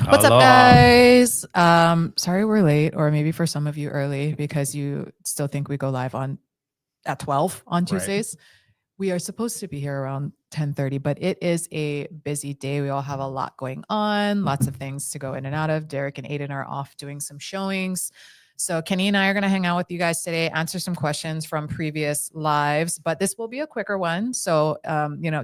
What's up, Aloha. guys? Sorry we're late, or maybe for some of you early because you still think we go live on at 12 on Right. Tuesdays. We are supposed to be here around 10:30, but it is a busy day. We all have a lot going on, lots of things to go in and out of. Derek and Aiden are off doing some showings. So Kenny and I are going to hang out with you guys today, answer some questions from previous lives, but this will be a quicker one. So,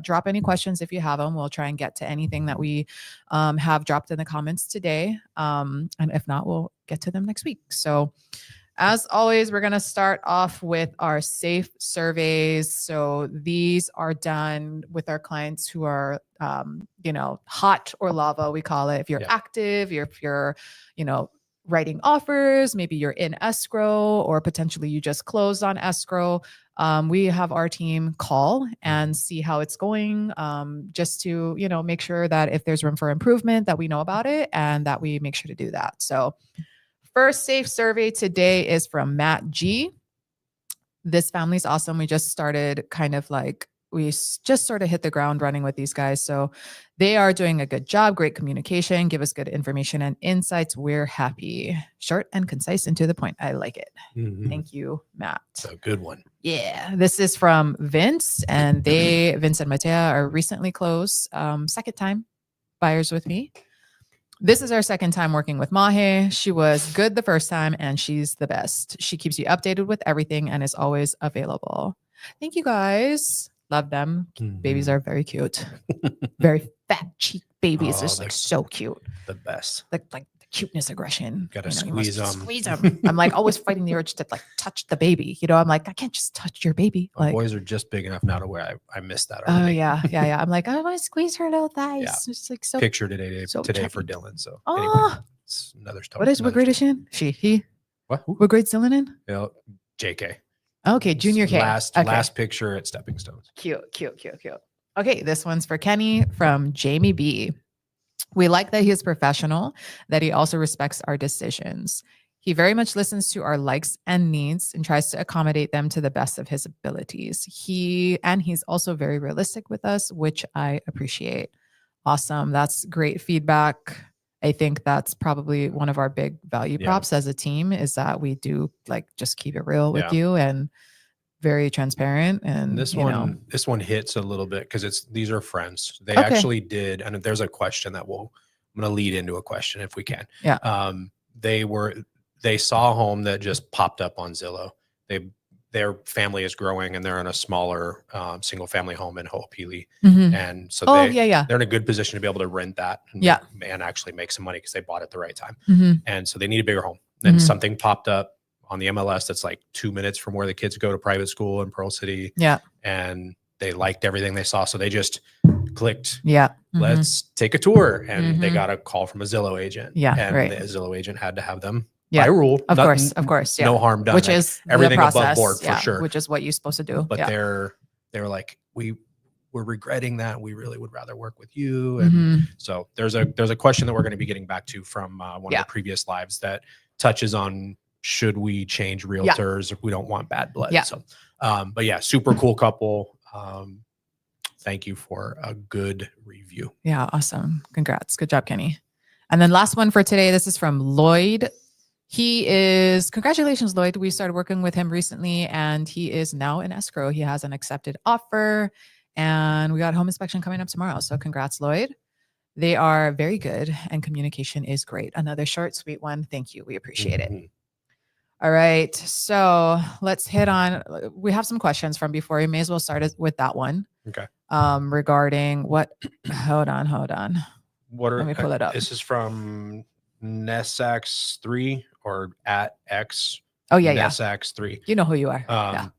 drop any questions if you have them. We'll try and get to anything that we have dropped in the comments today. And if not, we'll get to them next week. So as always, we're going to start off with our safe surveys. So these are done with our clients who are, hot or lava, we call it. If you're active, if you're, writing offers, maybe you're in escrow, or potentially you just closed on escrow. We have our team call and see how it's going, just to, make sure that if there's room for improvement, that we know about it and that we make sure to do that. So first safe survey today is from Matt G. This family's awesome. We just started we just sort of hit the ground running with these guys. So they are doing a good job, great communication, give us good information and insights. We're happy. Short and concise and to the point. I like it. Mm-hmm. Thank you, Matt. It's a good one. Yeah. This is from Vince, and Vince and Matea are recently closed. Second time buyers with me. This is our second time working with Mahe. She was good the first time and she's the best. She keeps you updated with everything and is always available. Thank you, guys. Love them. Mm-hmm. Babies are very cute. Very fat cheek babies. They're like so cute. The best. Like the cuteness aggression. Gotta squeeze them. Squeeze them. I'm like always fighting the urge to touch the baby. I'm like, I can't just touch your baby. Like, boys are just big enough now to where I missed that already. Oh yeah. I'm like, I want to squeeze her little thighs. Yeah. It's like so. Picture today for Dylan. So anyway, it's another story. What grade is she in? He? What? What grade's Dylan in? Yeah, JK. Okay, junior K. Last picture at Stepping Stones. Cute. Okay, this one's for Kenny from Jamie B. We like that he is professional, that he also respects our decisions. He very much listens to our likes and needs and tries to accommodate them to the best of his abilities. He's also very realistic with us, which I appreciate. Awesome. That's great feedback. I think that's probably one of our big value props as a team, is that we do just keep it real with you and very transparent. And this one hits a little bit because these are friends. They actually did. And there's a question that I'm going to lead into a question if we can. Yeah. They saw a home that just popped up on Zillow. Their family is growing and they're in a smaller single family home in Ho'opili. Mm-hmm. And so they're in a good position to be able to rent that and actually make some money because they bought it at the right time. Mm-hmm. And so they need a bigger home. And something popped up on the MLS that's like 2 minutes from where the kids go to private school in Pearl City. Yeah. And they liked everything they saw. So they just clicked. Yeah. Let's take a tour. And they got a call from a Zillow agent. Yeah. And the Zillow agent had to have them. Yeah. By rule. Of course. Yeah. No harm done. Which is everything above board for sure. Which is what you're supposed to do. But they're like, we're regretting that. We really would rather work with you. And so there's a question that we're going to be getting back to from one of the previous lives that touches on, should we change realtors if we don't want bad blood? Yeah. So, but yeah, super cool couple. Thank you for a good review. Yeah. Awesome. Congrats. Good job, Kenny. And then last one for today. This is from Lloyd. Congratulations, Lloyd. We started working with him recently and he is now in escrow. He has an accepted offer and we got home inspection coming up tomorrow. So congrats, Lloyd. They are very good and communication is great. Another short, sweet one. Thank you. We appreciate it. All right. So let's hit on, we have some questions from before. You may as well start with that one. Okay. Regarding hold on. Let me pull it up. This is from Nesax3 or at X. Oh yeah. Nesax3. You know who you are.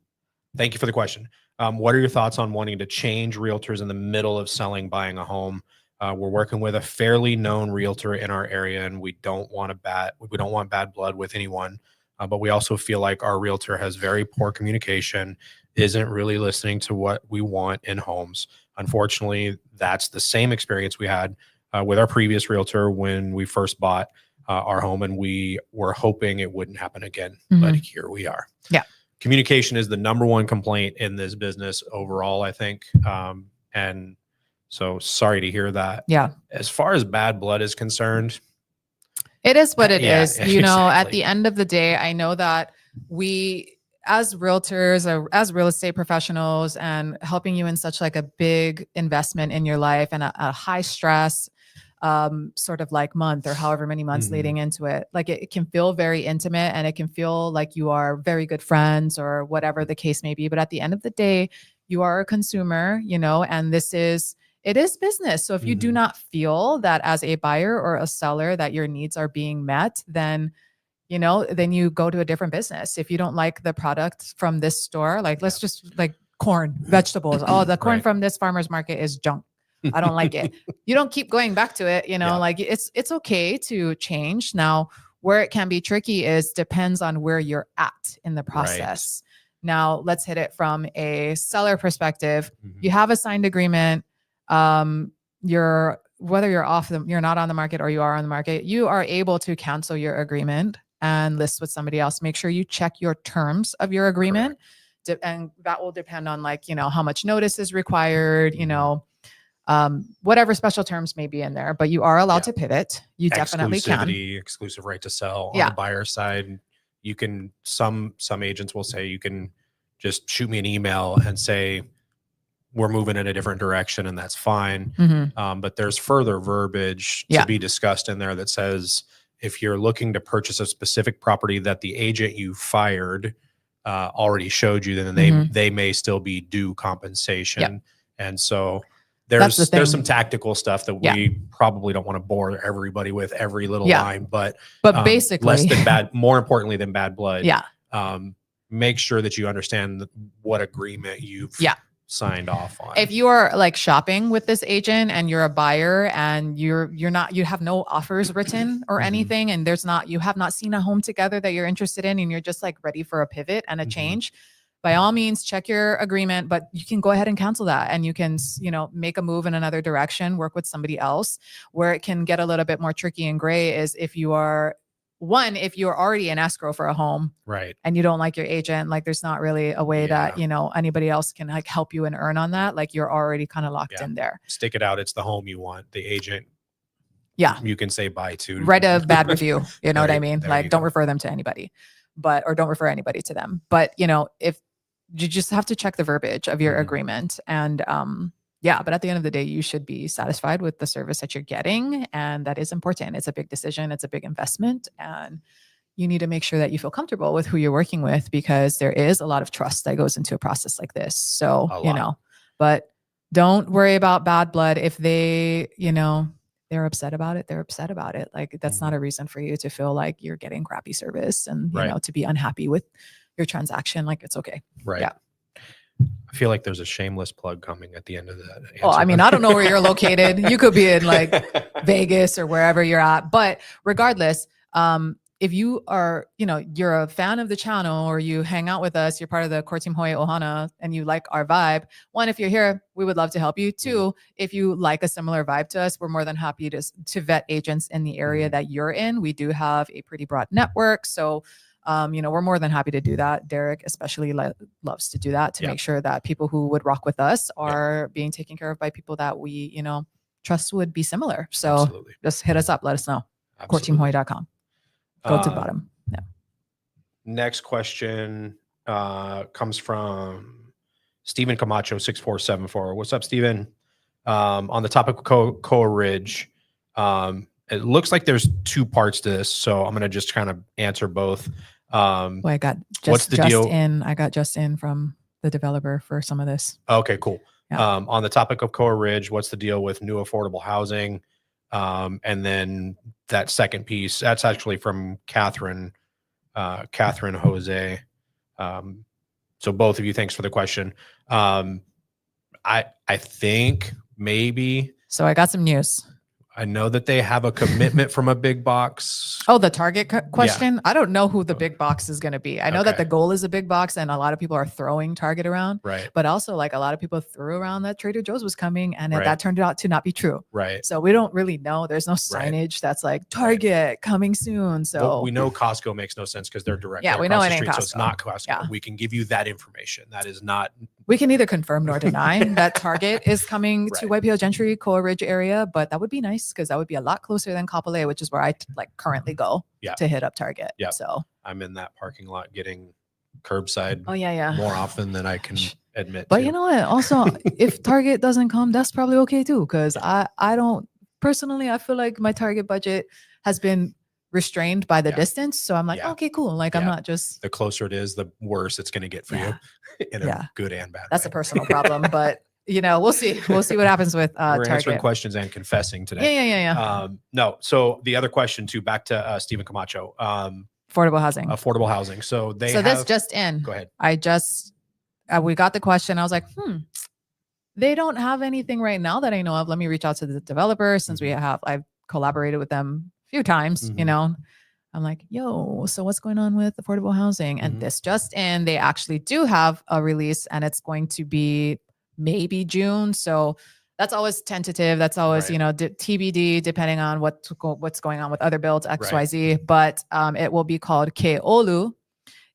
Thank you for the question. What are your thoughts on wanting to change realtors in the middle of buying a home? We're working with a fairly known realtor in our area and we don't want bad blood with anyone. But we also feel like our realtor has very poor communication, isn't really listening to what we want in homes. Unfortunately, that's the same experience we had with our previous realtor when we first bought our home, and we were hoping it wouldn't happen again. But here we are. Yeah. Communication is the number one complaint in this business overall, I think. And So sorry to hear that. Yeah. As far as bad blood is concerned, it is what it Yeah, is. You know, at exactly. the end of the day, I know that we, as realtors or as real estate professionals, and helping you in such like a big investment in your life and a high stress sort of like month or however many months Mhm. leading into it, like it can feel very intimate and it can feel like you are very good friends or whatever the case may be. But at the end of the day, you are a consumer, you know, and it is business. So if you do Mhm. not feel that as a buyer or a seller that your needs are being met, then you know, then you go to a different business. If you don't like the product from this store, like let's just like corn, vegetables. Oh, the corn Right. from this farmer's market is junk. I don't like it. You don't keep going back to it, you know, Yeah. like it's okay to change. Now, where it can be tricky is depends on where you're at in the process. Now, let's hit it from a seller perspective. Mhm. You have a signed agreement. Whether you're not on the market or you are on the market, you are able to cancel your agreement and list with somebody else. Make sure you check your terms of your agreement. And that will depend on like, you know, how much notice is required, you Mhm. know, whatever special terms may be in there, but you are allowed to pivot. You definitely can. Exclusive right to sell on Yeah. the buyer side. You can, some agents will say you can just shoot me an email and say, we're moving in a different direction, and that's fine. Mhm. But there's further verbiage Yeah. to be discussed in there that says if you're looking to purchase a specific property that the agent you fired already showed you, then Mhm. they may still be due compensation. Yep. And so That's the there's thing. some tactical stuff that Yeah. we probably don't want to bore everybody with every little Yeah. line, but Basically, less than bad, more importantly than bad blood. yeah. Make sure that you understand what agreement you've Yeah. signed off on. If you are like shopping with this agent and you're a buyer and you have no offers written or Mhm. anything, and you have not seen a home together that you're interested in, and you're just like ready for a pivot and a Mhm. change, by all means, check your agreement, but you can go ahead and cancel that, and you can, you know, make a move in another direction, work with somebody else. Where it can get a little bit more tricky and gray is if you're already in escrow for a home, Right. and you don't like your agent, like there's not really a way that, you know, anybody else can like help you and earn on that. Like you're already kind of locked in there. Stick it out. It's the home you want. The agent, Yeah. you can say bye to. Write a bad review. You know what I mean? There Like you don't go. refer them to anybody, or don't refer anybody to them. But you know, if you just have to check the verbiage of your Mhm. agreement, and yeah, but at the end of the day, you should be satisfied with the service that you're getting. And that is important. It's a big decision. It's a big investment. And you need to make sure that you feel comfortable with who you're working with, because there is a lot of trust that goes into a process like this. So, A you lot. know, but don't worry about bad blood. If they, you know, they're upset about it, they're upset about it. Like that's not a reason for you to feel like you're getting crappy service and, you Right. know, to be unhappy with your transaction. Like it's okay. Right. Yeah. I feel like there's a shameless plug coming at the end of that. Well, I mean, I don't know where you're located. You could be in like Vegas or wherever you're at. But regardless, if you are, you know, you're a fan of the channel or you hang out with us, you're part of the Core Team Hawaii Ohana and you like our vibe. One, if you're here, we would love to help you. Two, if you like a similar vibe to us, we're more than happy to vet agents in the area that you're in. We do have a pretty broad network. So, you know, we're more than happy to do that. Derek especially loves to do that to make sure that people who would rock with us are being taken care of by people that we, you know, trust would be similar. So just hit us up. Let us know. CoreTeamHawaii.com. Go to the bottom. Yeah. Next question comes from Stephen Camacho 6474. What's up, Stephen? On the topic of Koa Ridge, it looks like there's two parts to this, so I'm gonna just kind of answer both. Well, I got what's the deal? I got just in from the developer for some of this. Okay, cool. Yeah. On the topic of Koa Ridge, what's the deal with new affordable housing? And then that second piece, that's actually from Catherine Jose. So both of you, thanks for the question. I think maybe. So I got some news. I know that they have a commitment from a big box. Oh, the Target question? Yeah. I don't know who the big box is going to be. I know that the goal is a big box and a lot of people are throwing Target around. Right. But also like a lot of people threw around that Trader Joe's was coming and that turned out to not be true. Right. So we don't really know. There's no signage that's like Target coming soon. So well, we know Costco makes no sense because they're direct. Yeah, we know it ain't street, Costco. So it's not Costco. Yeah. We can give you that information. That is not We can neither confirm nor deny that Target is coming to Right. Waipio Gentry, Koa Ridge area, but that would be nice because that would be a lot closer than Kapolei, which is where I like currently go Yeah. to hit up Target. Yeah. So I'm in that parking lot getting curbside oh yeah. more often than I can admit But to. you know what? Also, if Target doesn't come, that's probably okay too. Because I don't personally, I feel like my Target budget has been restrained by the distance. So I'm like, Yeah. okay, cool. Like I'm Yeah. not just The closer it is, the worse it's going to get for you in a good and bad That's way. a personal problem, but you know, we'll see. We'll see what happens with We're answering Target. questions and confessing today. Yeah. No. So the other question too, back to Stephen Camacho, Affordable housing. affordable housing. So they So have, this just in. Go ahead. I just we got the question. I was like, they don't have anything right now that I know of. Let me reach out to the developer since I've collaborated with them a few times, you know. I'm like, yo, so what's going on with affordable housing? And this just in, they actually do have a release and it's going to be maybe June. So that's always tentative. That's always, you know, TBD, depending on what's going on with other builds, XYZ. But it will be called Keolu.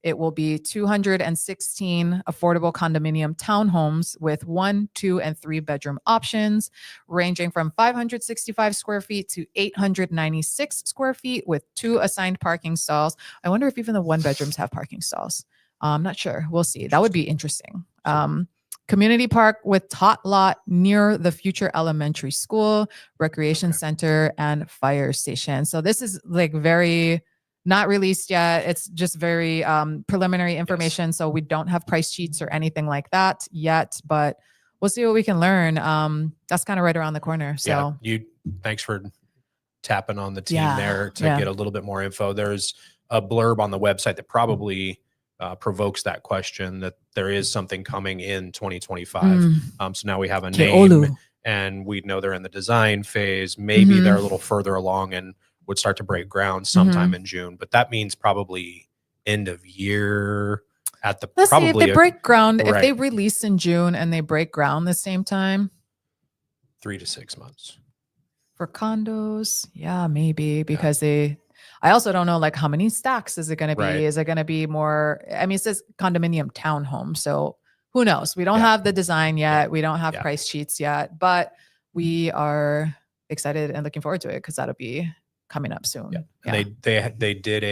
It will be 216 affordable condominium townhomes with 1, 2, and 3 bedroom options, ranging from 565 square feet to 896 square feet with 2 assigned parking stalls. I wonder if even the 1 bedrooms have parking stalls. I'm not sure. We'll see. That would be interesting. Community park with tot lot near the future elementary school, recreation center, and fire station. So this is like very not released yet. It's just very preliminary information. So we don't have price sheets or anything like that yet, but we'll see what we can learn. That's kind of right around the corner. So thanks for tapping on the team there to get a little bit more info. There's a blurb on the website that probably provokes that question, that there is something coming in 2025. So now we have a name and we know they're in the design phase. Maybe they're a little further along and would start to break ground sometime in June, but that means probably end of year at the Let's see if they break ground. Right. If they release in June and they break ground the same time, 3 to 6 months for condos. Yeah, maybe because I also don't know like how many stacks is it going to be? Is it going to be more? I mean, it says condominium townhome, so who knows? We don't have the design yet. We don't have price sheets yet, but we are excited and looking forward to it because that'll be coming up soon. And they did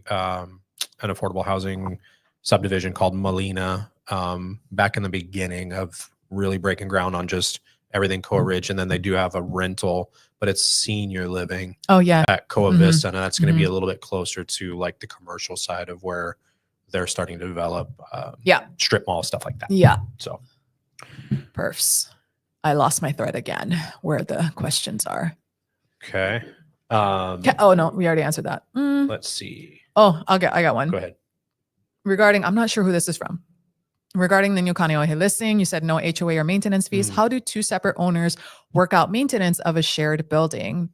an affordable housing subdivision called Molina back in the beginning of really breaking ground on just everything Koa Ridge, and then they do have a rental, but it's senior living. At Koa Vista, and that's going to be a little bit closer to like the commercial side of where they're starting to develop strip mall stuff like that. So perfs. I lost my thread again where the questions are. Okay. Oh no, we already answered that. Let's see. Oh, I got one. Go ahead. Regarding, I'm not sure who this is from. Regarding the new Kaneohe listing, you said no HOA or maintenance fees. How do 2 separate owners work out maintenance of a shared building?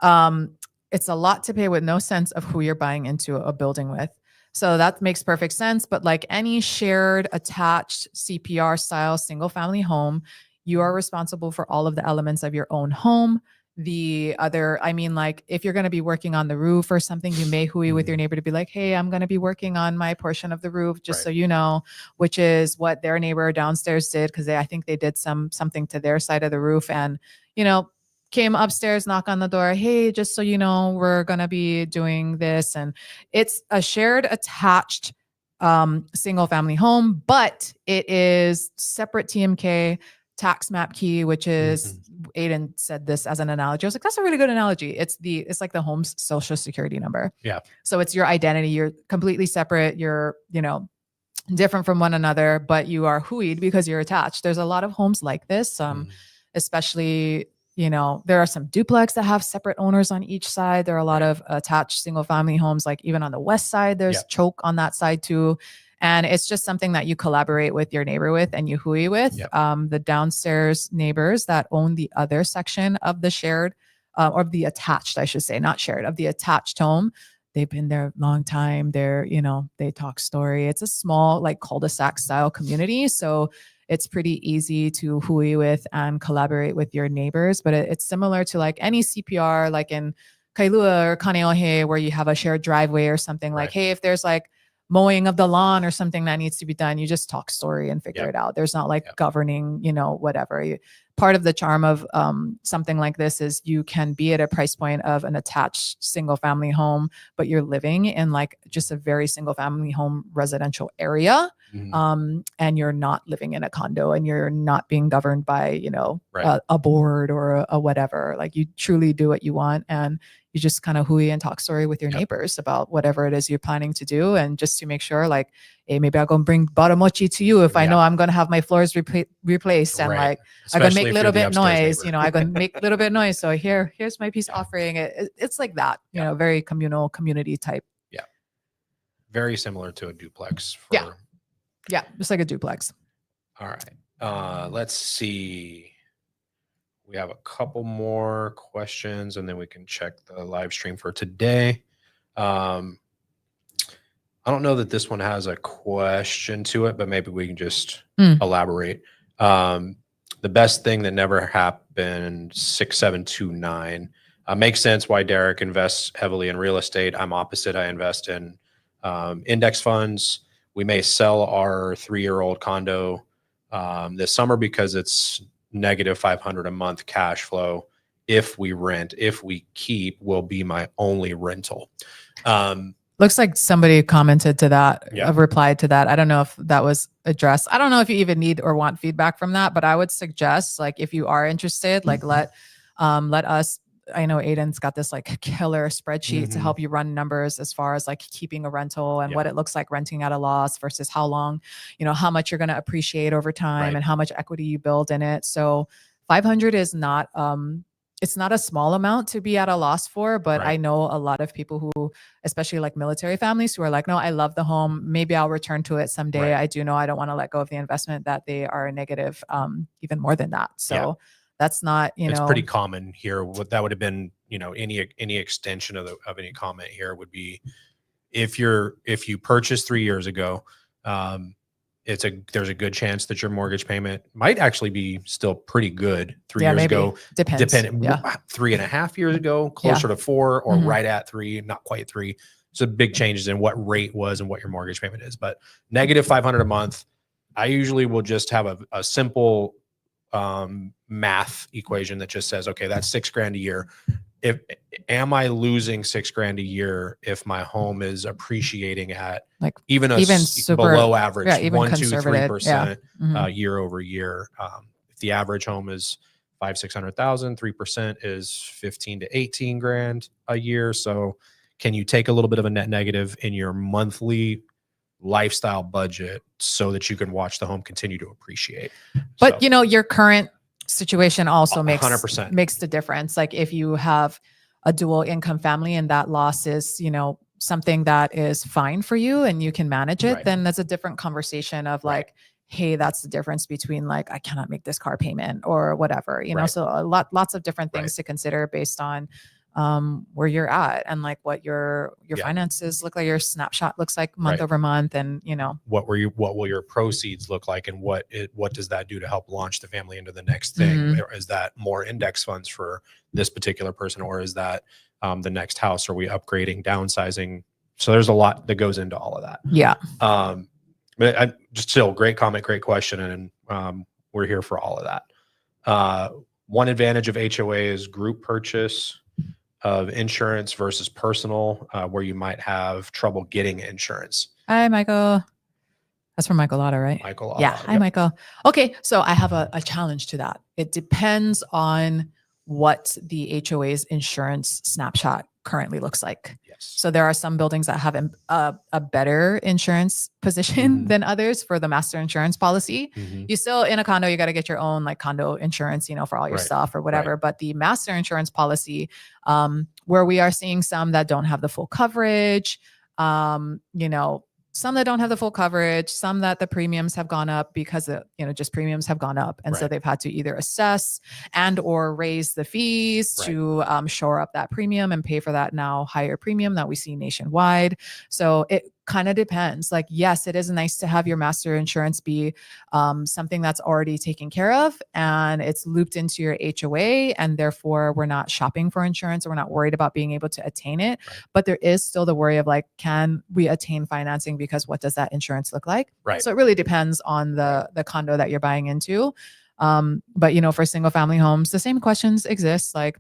It's a lot to pay with no sense of who you're buying into a building with. So that makes perfect sense. But like any shared attached CPR style single family home, you are responsible for all of the elements of your own home. Like if you're going to be working on the roof or something, you may hui with your neighbor to be like, hey, I'm going to be working on my portion of the roof, just so you know, which is what their neighbor downstairs did. Cause I think they did something to their side of the roof and, you know, came upstairs, knock on the door. Hey, just so you know, we're going to be doing this. And it's a shared attached single family home, but it is separate TMK, tax map key, which is Aiden said this as an analogy. I was like, that's a really good analogy. It's like the home's social security number. So it's your identity. You're completely separate. You're, you know, different from one another, but you are huied because you're attached. There's a lot of homes like this, especially, you know, there are some duplex that have separate owners on each side. There are a lot of attached single family homes, like even on the west side, there's choke on that side too. And it's just something that you collaborate with your neighbor with and you hui with. The downstairs neighbors that own the other section of the shared or the attached, I should say, not shared, of the attached home. They've been there a long time. They're, you know, they talk story. It's a small like cul-de-sac style community. So it's pretty easy to hui with and collaborate with your neighbors. But it's similar to like any CPR, like in Kailua or Kaneohe, where you have a shared driveway or something like, hey, if there's like mowing of the lawn or something that needs to be done, you just talk story and figure it out. There's not like governing, whatever. Part of the charm of something like this is you can be at a price point of an attached single family home, but you're living in like just a very single family home residential area. And you're not living in a condo, and you're not being governed by, a board or a whatever. Like, you truly do what you want, and you just kind of hooey and talk story with your neighbors about whatever it is you're planning to do. And just to make sure, like, hey, maybe I'll go and bring baramochi to you if I know I'm going to have my floors replaced. And like, I'm going to make a little bit noise, I'm going to make a little bit noise. So here's my peace offering. It's like that, very communal, community type. Yeah. Very similar to a duplex. Yeah. Just like a duplex. All right. Let's see. We have a couple more questions, and then we can check the live stream for today. I don't know that this one has a question to it, but maybe we can just elaborate. The best thing that never happened, 6729. Makes sense why Derek invests heavily in real estate. I'm opposite. I invest in index funds. We may sell our 3-year-old condo this summer because it's negative 500 a month cash flow. If we rent, if we keep, will be my only rental. Looks like somebody commented to that, replied to that. I don't know if that was addressed. I don't know if you even need or want feedback from that, but I would suggest, like, if you are interested, like, let us, I know Aiden's got this like killer spreadsheet to help you run numbers as far as like keeping a rental and what it looks like renting at a loss versus how long, how much you're going to appreciate over time and how much equity you build in it. So 500 is not, it's not a small amount to be at a loss for, but I know a lot of people who, especially like military families, who are like, no, I love the home. Maybe I'll return to it someday. I do know I don't want to let go of the investment, that they are negative, even more than that. So that's not, it's pretty common here. What that would have been, any extension of any comment here would be, if you purchased 3 years ago, there's a good chance that your mortgage payment might actually be still pretty good 3 years ago. Depends. 3.5 years ago, closer to 4, or right at 3, not quite 3. So big changes in what rate was and what your mortgage payment is. But negative 500 a month, I usually will just have a simple math equation that just says, okay, that's $6,000 a year. Am I losing $6,000 a year if my home is appreciating at like even super, below average, even 1, 2, 3% year over year? If the average home is $500,000-$600,000, 3% is 15 to 18 grand a year. So can you take a little bit of a net negative in your monthly lifestyle budget so that you can watch the home continue to appreciate? But your current situation also 100% makes the difference. Like, if you have a dual income family and that loss is, something that is fine for you and you can manage it, then that's a different conversation of like, hey, that's the difference between like, I cannot make this car payment or whatever, so lots of different things to consider based on where you're at and like what your finances look like, your snapshot looks like month over month, and what will your proceeds look like, and what does that do to help launch the family into the next thing? Is that more index funds for this particular person, or is that the next house? Are we upgrading, downsizing? So there's a lot that goes into all of that. But I just still great comment, great question, and we're here for all of that. One advantage of HOA is group purchase of insurance versus personal, where you might have trouble getting insurance. Hi, Michael. That's from Michael Lotta, right? Michael Lotta. Yeah. Hi, Michael. Okay. So I have a challenge to that. It depends on what the HOA's insurance snapshot currently looks like. Yes. So there are some buildings that have a better insurance position than others for the master insurance policy. You still, in a condo, you got to get your own like condo insurance, for all your stuff or whatever. But the master insurance policy, where we are seeing some that don't have the full coverage, some that don't have the full coverage, some that the premiums have gone up because just premiums have gone up. And so they've had to either assess and or raise the fees to shore up that premium and pay for that now higher premium that we see nationwide. So it kind of depends. Like, yes, it is nice to have your master insurance be something that's already taken care of and it's looped into your HOA, and therefore we're not shopping for insurance or we're not worried about being able to attain it. Right. But there is still the worry of like, can we attain financing, because what does that insurance look like? Right. So it really depends on the condo that you're buying into. But for single family homes, the same questions exist, like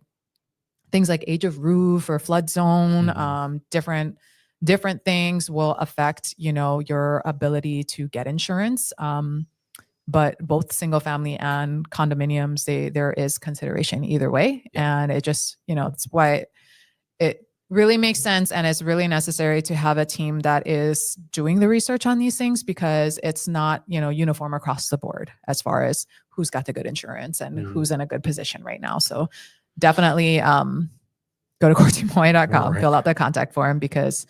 things like age of roof or flood zone. Different things will affect your ability to get insurance. But both single family and condominiums, there is consideration either way. And it just it's why it really makes sense, and it's really necessary to have a team that is doing the research on these things, because it's not uniform across the board as far as who's got the good insurance and who's in a good position right now. So definitely go to courtimoy.com, fill out the contact form, because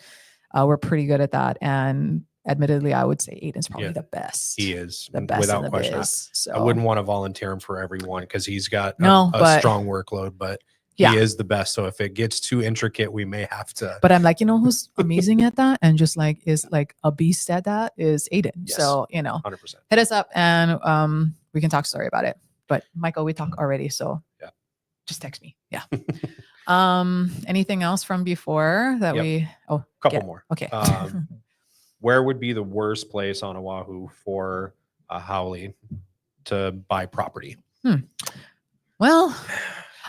we're pretty good at that. And admittedly, I would say Aiden's probably the best. He is the best without in the question. biz, so. I wouldn't want to volunteer him for everyone because he's got a strong workload, but he is the best. So if it gets too intricate, we may have to. But I'm like, who's amazing at that and just like is like a beast at that is Aiden. Yes, so 100%. Hit us up and we can talk story about it. But Michael, we talked already, so just text me. Yeah. Anything else from before that we? Oh, couple more. Okay. Where would be the worst place on Oahu for a haole to buy property? Well,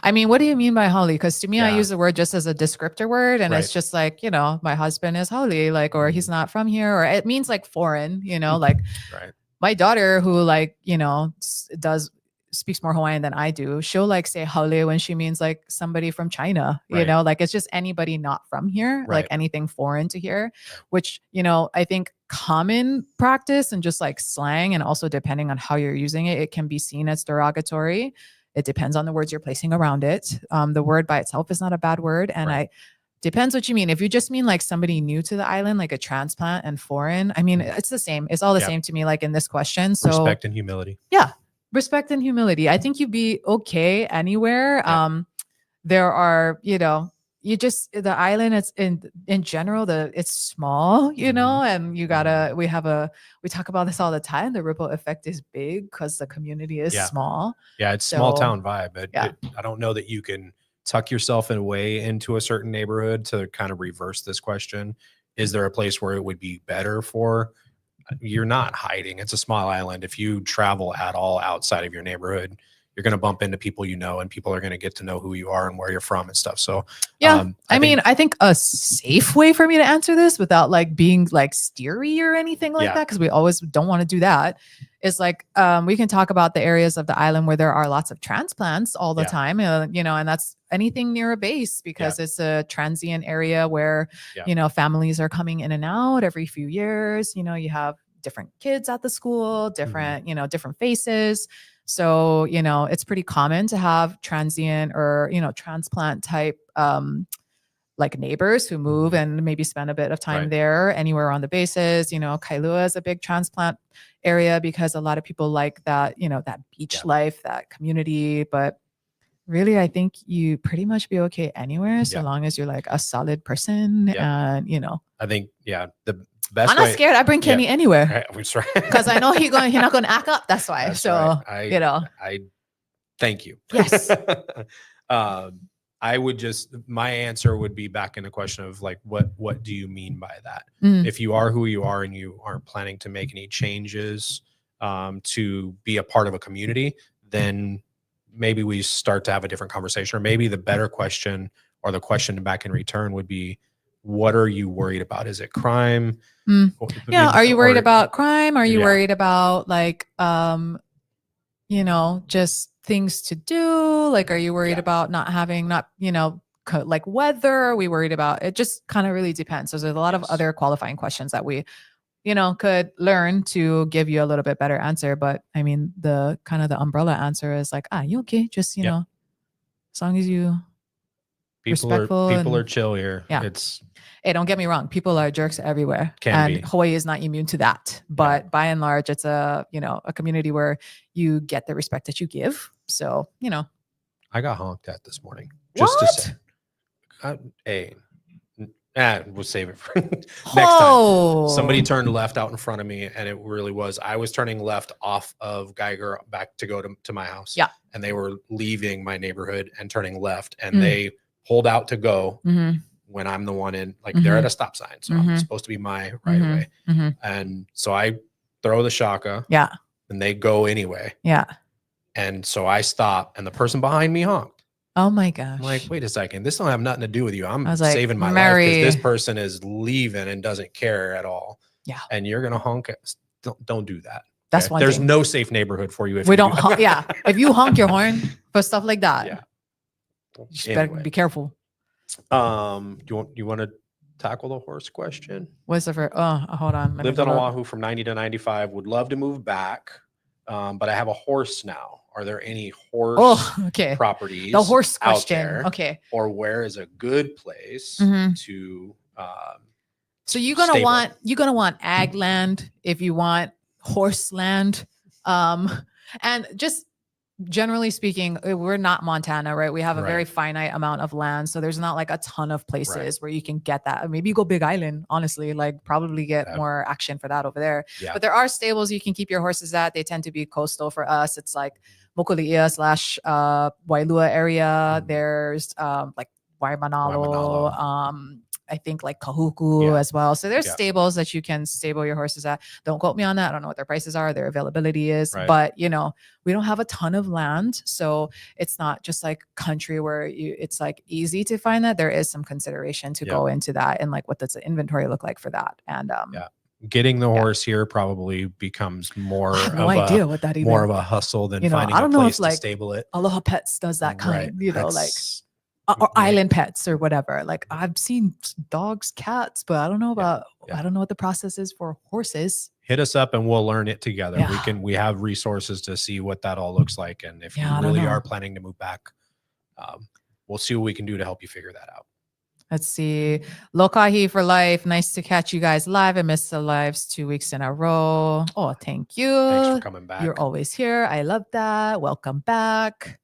I mean, what do you mean by haole? Because to me, I use the word just as a descriptor word, and it's just like, my husband is haole, like, or he's not from here, or it means like foreign, like my daughter who like, speaks more Hawaiian than I do. She'll like say haole when she means like somebody from China, like it's just anybody not from here, like anything foreign to here, which, I think common practice and just like slang, and also depending on how you're using it, it can be seen as derogatory. It depends on the words you're placing around it. The word by itself is not a bad word. And depends what you mean. If you just mean like somebody new to the island, like a transplant and foreign, I mean, it's the same. It's all the same to me, like in this question. So respect and humility. Yeah. Respect and humility. I think you'd be okay anywhere. There are, the island, it's in general, it's small, and we talk about this all the time. The ripple effect is big because the community is small. Yeah. It's small town vibe. I don't know that you can tuck yourself away into a certain neighborhood to kind of reverse this question. Is there a place where it would be better for? You're not hiding. It's a small island. If you travel at all outside of your neighborhood, you're going to bump into people, and people are going to get to know who you are and where you're from and stuff. So, I think a safe way for me to answer this without like being like steery or anything like that, because we always don't want to do that, is like, we can talk about the areas of the island where there are lots of transplants all the time, and that's anything near a base, because it's a transient area where, families are coming in and out every few years. You have different kids at the school, different, different faces. So, it's pretty common to have transient or, transplant type, like neighbors who move and maybe spend a bit of time there anywhere on the bases. Kailua is a big transplant area because a lot of people like that, that beach life, that community. But really, I think you pretty much be okay anywhere so long as you're like a solid person. And, I think, the best I'm not scared. I bring Kenny anywhere. That's right. Because I know he's not going to act up. That's why. That's so, I thank you. Yes. I would my answer would be back in the question of like, what do you mean by that? If you are who you are and you aren't planning to make any changes to be a part of a community, then maybe we start to have a different conversation. Or maybe the better question, or the question back in return, would be, what are you worried about? Is it crime? Are you worried about crime? Are you worried about like, just things to do? Like, are you worried about not having, like weather? Are we worried about it? Just kind of really depends. So there's a lot of other qualifying questions that we, could learn to give you a little bit better answer. But I mean, the kind of the umbrella answer is like, you okay? Just, as long as you people are chill here. Hey, don't get me wrong. People are jerks everywhere. Hawaii is not immune to that. But by and large, it's a community where you get the respect that you give. So, I got honked at this morning. Just to say. We'll save it for next time. Oh, Somebody turned left out in front of me, and it really was. I was turning left off of Geiger back to go to my house. Yeah. And they were leaving my neighborhood and turning left, and they pulled out to go when I'm the one in, like they're at a stop sign. So I'm supposed to be my right away. And so I throw the shaka. Yeah. And they go anyway. Yeah. And so I stop, and the person behind me honked. Oh my gosh. I'm like, wait a second. This don't have nothing to do with you. I'm like, saving my life because this person is leaving and doesn't care at all. Yeah. And you're going to honk. Don't do that. That's one There's thing. no safe neighborhood for you. If we you don't. do Yeah. If you honk your horn for stuff like that, yeah. You just better be careful. You want to tackle the horse question? What's the first? Hold on. Lived on Oahu from 90 to 95. Would love to move back. But I have a horse now. Are there any horse properties? The horse question. There, okay. Or where is a good place to so you're gonna want ag land if you want horse land. And just generally speaking, we're not Montana, right? We have a very finite amount of land. So there's not like a ton of places where you can get that. Maybe you go Big Island, honestly, like probably get more action for that over there. Yeah. But there are stables you can keep your horses at. They tend to be coastal for us. It's like Mokuli'ia / Wailua area. There's like Waimanalo. I think like Kahuku as well. So there's stables that you can stable your horses at. Don't quote me on that. I don't know what their prices are, their availability is, but we don't have a ton of land. So it's not just like country where it's like easy to find that. There is some consideration to go into that and like what does the inventory look like for that. And getting the horse here probably becomes more idea what that even, more of a hustle than finding a place to stable it. Aloha Pets does that kind, like or Island Pets or whatever. Like I've seen dogs, cats, but I don't know about, I don't know what the process is for horses. Hit us up and we'll learn it together. We have resources to see what that all looks like. And if you really are planning to move back, we'll see what we can do to help you figure that out. Let's see. Lokahi for life. Nice to catch you guys live. I missed the lives 2 weeks in a row. Oh, thank you. Thanks for coming back. You're always here. I love that. Welcome back.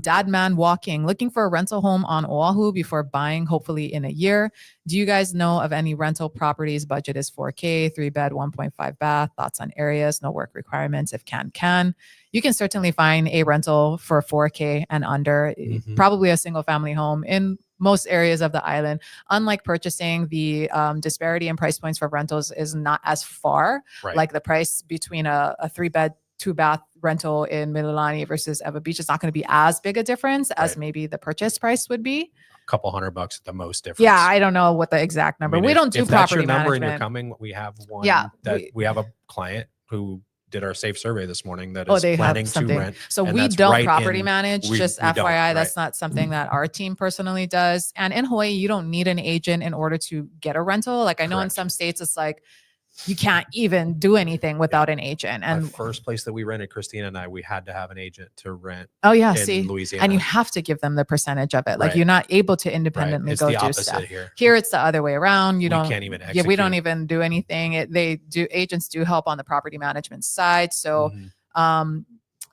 Dad Man Walking, looking for a rental home on Oahu before buying, hopefully in a year. Do you guys know of any rental properties? Budget is $4K, 3-bed, 1.5 bath. Thoughts on areas, no work requirements. If can. You can certainly find a rental for $4K and under, probably a single family home in most areas of the island. Unlike purchasing, the disparity in price points for rentals is not as far. Like the price between a 3-bed, 2-bath rental in Mililani versus Ewa Beach is not going to be as big a difference as maybe the purchase price would be. A couple $100 at the most difference. Yeah, I don't know what the exact number. We don't do property that's your number management. And you're coming, we have one. We have a client who did our safe survey this morning that is planning to rent. So we don't property manage. Just FYI, that's not something that our team personally does. And in Hawaii, you don't need an agent in order to get a rental. Like I know in some states, it's like you can't even do anything without an agent. And the first place that we rented, Christina and I, we had to have an agent to rent. Oh yeah, in Louisiana. And you have to give them the percentage of it. Like you're not able to independently go do stuff. Here it's the other way around. You can't even execute. We don't even do anything. Agents do help on the property management side. So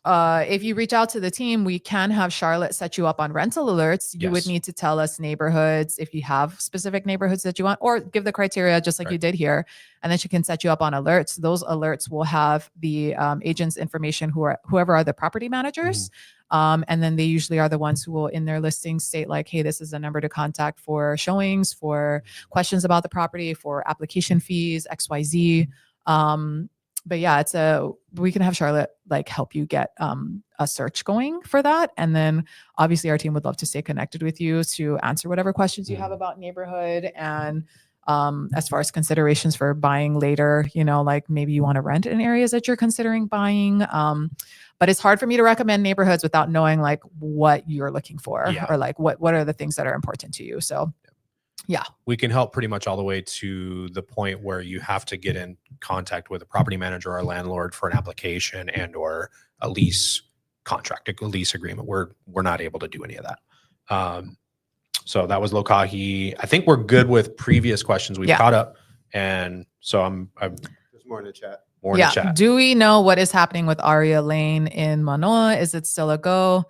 if you reach out to the team, we can have Charlotte set you up on rental alerts. You would need to tell us neighborhoods if you have specific neighborhoods that you want, or give the criteria just like you did here. And then she can set you up on alerts. Those alerts will have the agent's information, whoever are the property managers. And then they usually are the ones who will in their listings state like, hey, this is the number to contact for showings, for questions about the property, for application fees, XYZ. But yeah, we can have Charlotte like help you get a search going for that. And then obviously our team would love to stay connected with you to answer whatever questions you have about neighborhood. And as far as considerations for buying later, like maybe you want to rent in areas that you're considering buying. But it's hard for me to recommend neighborhoods without knowing like what you're looking for or like what are the things that are important to you. So yeah, we can help pretty much all the way to the point where you have to get in contact with a property manager or a landlord for an application and or a lease contract, a lease agreement. We're not able to do any of that. So that was Lokahi. I think we're good with previous questions. We've caught up, and so I'm there's more in the chat. More in the chat. Do we know what is happening with Arya Lane in Manoa? Is it still a go?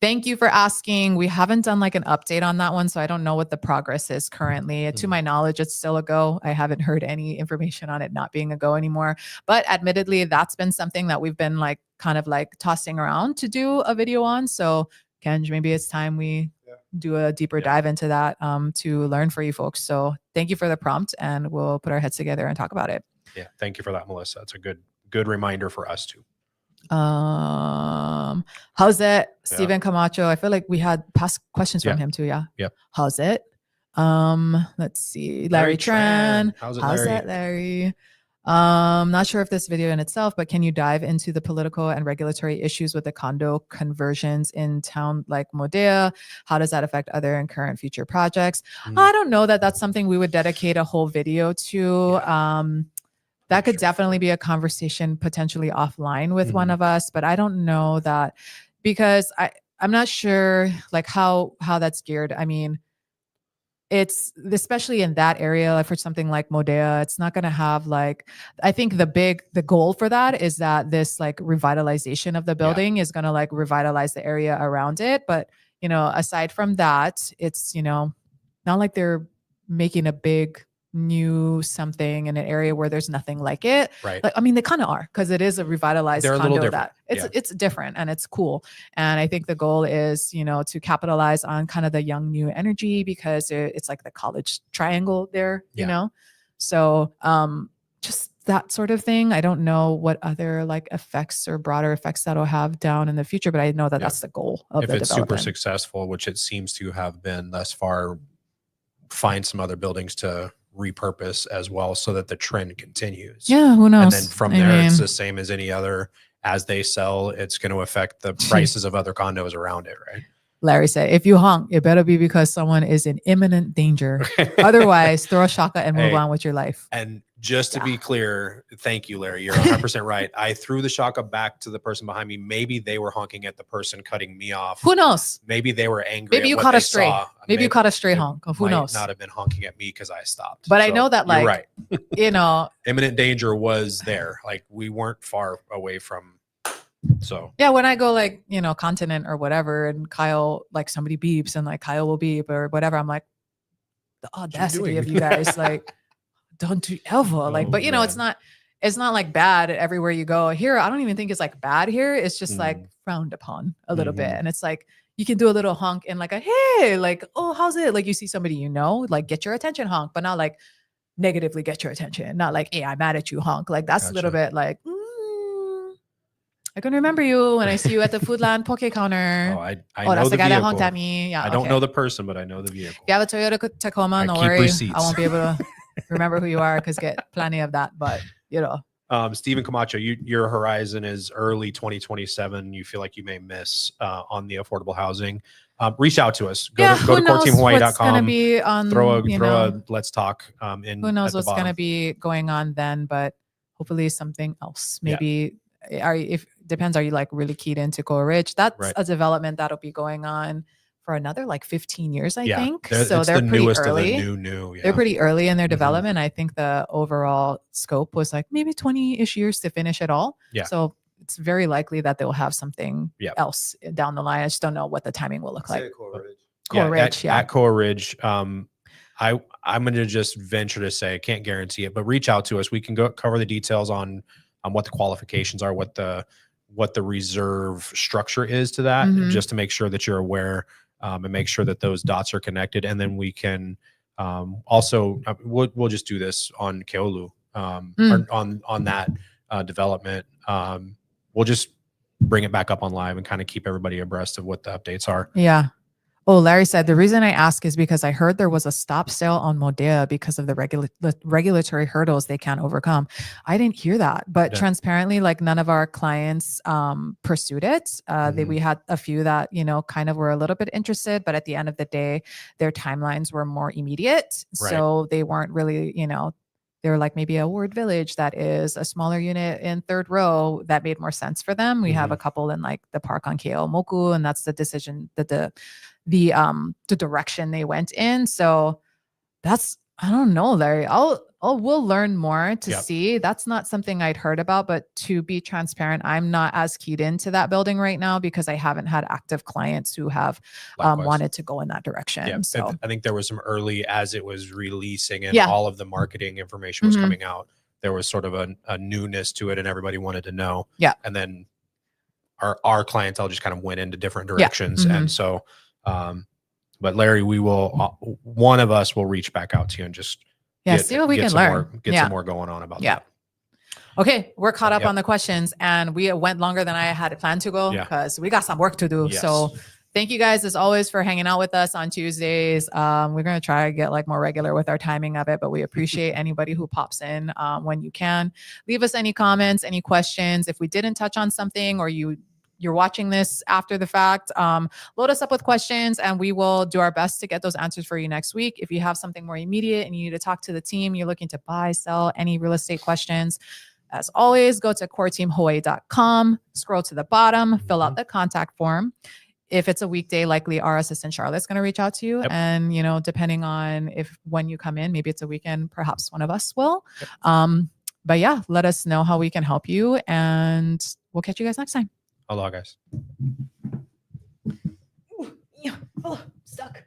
thank you for asking. We haven't done like an update on that one, so I don't know what the progress is currently. To my knowledge, it's still a go. I haven't heard any information on it not being a go anymore. But admittedly, that's been something that we've been like kind of like tossing around to do a video on. So Kenj, maybe it's time we do a deeper dive into that to learn for you folks. So thank you for the prompt, and we'll put our heads together and talk about it. Yeah, thank you for that, Melissa. That's a good reminder for us too. How's it? Stephen Camacho. I feel like we had past questions from him too. Yeah. Yep. How's it? Let's see. Larry Tran. How's it, How's Larry? that, Larry? Not sure if this video in itself, but can you dive into the political and regulatory issues with the condo conversions in town like Modea? How does that affect other and current future projects? I don't know that that's something we would dedicate a whole video to. That could definitely be a conversation potentially offline with one of us, but I don't know that, because I'm not sure like how that's geared. I mean, it's especially in that area, like for something like Modea, it's not going to have like, I think the goal for that is that this like revitalization of the building is going to like revitalize the area around it. But, you know, aside from that, it's, you know, not like they're making a big new something in an area where there's nothing like it. Right. Like, I mean, they kind of are, because it is a revitalized They're a condo little that it's different and it's cool. And I think the goal is, you know, to capitalize on kind of the young new energy, because it's like the college triangle there, you know? So just that sort of thing. I don't know what other like effects or broader effects that'll have down in the future, but I know that that's the goal of the if it's super development. successful, which it seems to have been thus far, find some other buildings to repurpose as well, so that the trend continues. Yeah, who knows? And then from there, it's the same as any other. As they sell, it's going to affect the prices of other condos around it, right? Larry said, if you honk, it better be because someone is in imminent danger. Otherwise, throw a shaka and move on with your life. And just to be clear, thank you, Larry. You're 100% right. I threw the shaka back to the person behind me. Maybe they were honking at the person cutting me off. Who knows? Maybe they were angry. Maybe you caught a stray. Maybe you caught a stray honk. Who knows? Not have been honking at me because I stopped. But I know that, like, right. You know, imminent danger was there. Like, we weren't far away from. So yeah, when I go like, you know, continent or whatever, and Kyle, like somebody beeps and like Kyle will beep or whatever, I'm like, the audacity of you guys, like, don't do ever like, but you know, it's not like bad everywhere you go. Here, I don't even think it's like bad here. It's just like frowned upon a little bit. And it's like, you can do a little honk and like a, hey, like, oh, how's it? Like, you see somebody, you know, like get your attention honk, but not like negatively get your attention. Not like, hey, I'm mad at you honk. Like that's a little bit like, I can remember you when I see you at the Foodland Poke counter. Oh, I know that's the guy vehicle. that honked at me. Yeah, I don't know the person, but I know the vehicle. If you have a Toyota Tacoma, no worry. I won't be able to remember who you are because get plenty of that. But you know, Stephen Camacho, your horizon is early 2027. You feel like you may miss on the affordable housing. Reach out to us. Go to coreteamhawaii.com. Throw a let's talk. Who knows what's going to be going on then? But hopefully something else. Maybe depends. Are you like really keyed into Coral Ridge? That's a development that'll be going on for another like 15 years, I think. So they're pretty early. They're pretty early in their development. I think the overall scope was like maybe 20-ish years to finish it all. Yeah. So it's very likely that they'll have something else down the line. I just don't know what the timing will look like. Coral Ridge. At Coral Ridge. I'm going to just venture to say, I can't guarantee it, but reach out to us. We can go cover the details on what the qualifications are, what the reserve structure is to that, just to make sure that you're aware and make sure that those dots are connected. And then we can also, we'll just do this on Keolu, or on that development. We'll just bring it back up on live and kind of keep everybody abreast of what the updates are. Yeah. Oh, Larry said, the reason I ask is because I heard there was a stop sale on Modea because of the regulatory hurdles they can't overcome. I didn't hear that, but transparently, like none of our clients pursued it. We had a few that, you know, kind of were a little bit interested, but at the end of the day, their timelines were more immediate. Right. So they weren't really, you know, they were like maybe a Ward Village that is a smaller unit in third row that made more sense for them. We have a couple in like the park on Keomoku, and that's the decision that the direction they went in. So that's, I don't know, Larry. I'll Oh, we'll learn more to Yep. see. That's not something I'd heard about, but to be transparent, I'm not as keyed into that building right now because I haven't had active clients who have Likewise. wanted to go in that direction. Yeah, So I think there was some early, as it was releasing and Yeah. all of the marketing information was Mhm. coming out, there was sort of a newness to it and everybody wanted to know. Yeah. And then our clientele just kind of went into different Yeah. directions. Mhm. And so, but Larry, we will, one of us will reach back out to you and just see what we can some learn. more, get some more going on about that. Okay, we're caught up Yep. on the questions, and we went longer than I had planned to go Yeah. because we got some work to do. Yes. So thank you guys as always for hanging out with us on Tuesdays. We're going to try to get like more regular with our timing of it, but we appreciate anybody who pops in when you can. Leave us any comments, any questions. If we didn't touch on something or you're watching this after the fact, load us up with questions and we will do our best to get those answers for you next week. If you have something more immediate and you need to talk to the team, you're looking to buy, sell, any real estate questions, as always, go to coreteamhawaii.com, scroll to the bottom, fill out the contact form. If it's a weekday, likely our assistant Charlotte's going to reach out to you. Yep. And, depending on when you come in, maybe it's a weekend, perhaps one of us will. Yep. But yeah, let us know how we can help you and we'll catch you guys next time. Aloha, guys. Ooh, yeah. Oh, stuck.